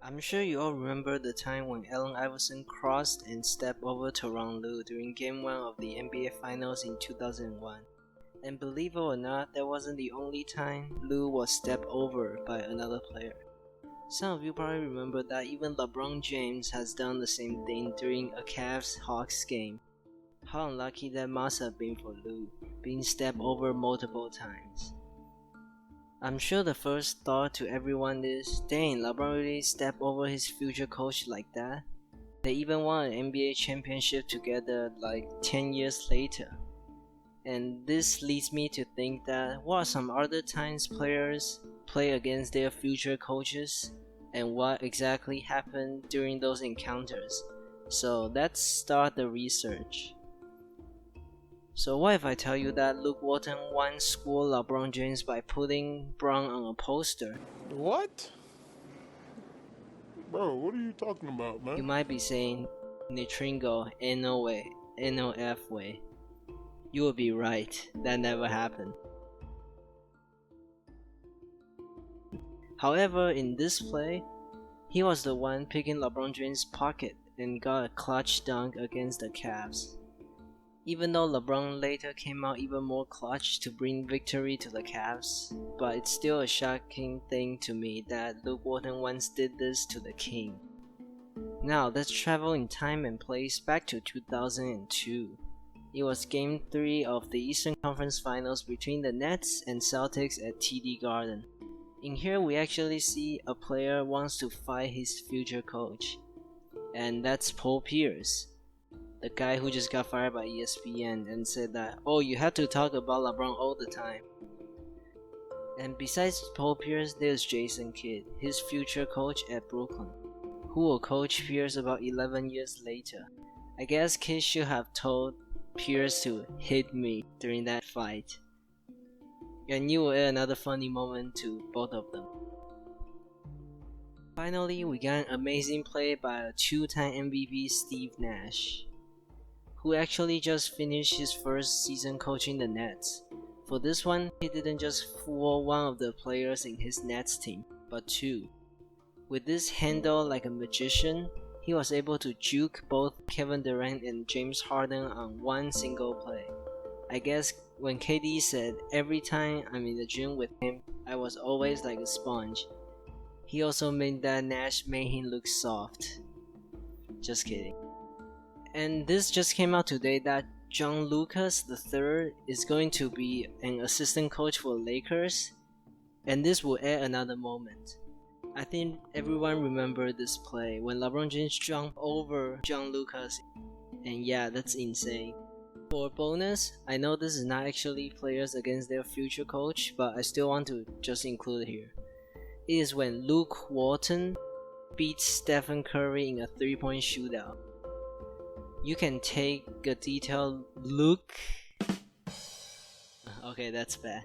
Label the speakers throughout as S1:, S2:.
S1: I'm sure you all remember the time when Allen Iverson crossed and stepped over Tyronn Lue during Game 1 of the NBA Finals in 2001. And believe it or not, that wasn't the only time Lue was stepped over by another player. Some of you probably remember that even LeBron James has done the same thing during a Cavs-Hawks game. How unlucky that must have been for Lue, being stepped over multiple times. I'm sure the first thought to everyone is, dang, LeBron really stepped over his future coach like that? They even won an NBA championship together like 10 years later. And this leads me to think that what are some other times players play against their future coaches and what exactly happened during those encounters. So let's start the research. So what if I tell you that Luke Walton once schooled LeBron James by putting Bron on a poster?
S2: What? Bro, what are you talking about, man?
S1: You might be saying, NiTringo, no way, NOF way. You will be right, that never happened. However, in this play, he was the one picking LeBron James' pocket and got a clutch dunk against the Cavs. Even though LeBron later came out even more clutch to bring victory to the Cavs, but it's still a shocking thing to me that Luke Walton once did this to the King. Now let's travel in time and place back to 2002. It was Game 3 of the Eastern Conference Finals between the Nets and Celtics at TD Garden. In here we actually see a player wants to fight his future coach, and that's Paul Pierce. The guy who just got fired by ESPN and said that, oh, you have to talk about LeBron all the time. And besides Paul Pierce, there's Jason Kidd, his future coach at Brooklyn, who will coach Pierce about 11 years later. I guess Kidd should have told Pierce to hit me during that fight. And you will add another funny moment to both of them. Finally, we got an amazing play by a two-time MVP Steve Nash, who actually just finished his first season coaching the Nets. For this one, he didn't just fool one of the players in his Nets team, but two. With this handle like a magician, he was able to juke both Kevin Durant and James Harden on one single play. I guess when KD said, every time I'm in the gym with him, I was always like a sponge, he also made that Nash made him look soft. Just kidding. And this just came out today that John Lucas III is going to be an assistant coach for Lakers, and this will add another moment. I think everyone remembered this play when LeBron James jumped over John Lucas, and yeah, that's insane. For a bonus, I know this is not actually players against their future coach, but I still want to just include it here. It is when Luke Walton beats Stephen Curry in a 3-point shootout. You can take a detailed look. Okay, that's bad.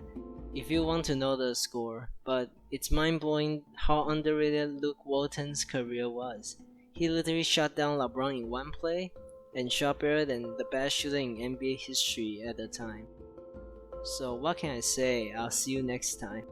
S1: If you want to know the score, but it's mind-blowing how underrated Luke Walton's career was. He literally shut down LeBron in one play and shot better than the best shooter in NBA history at the time. So what can I say? I'll see you next time.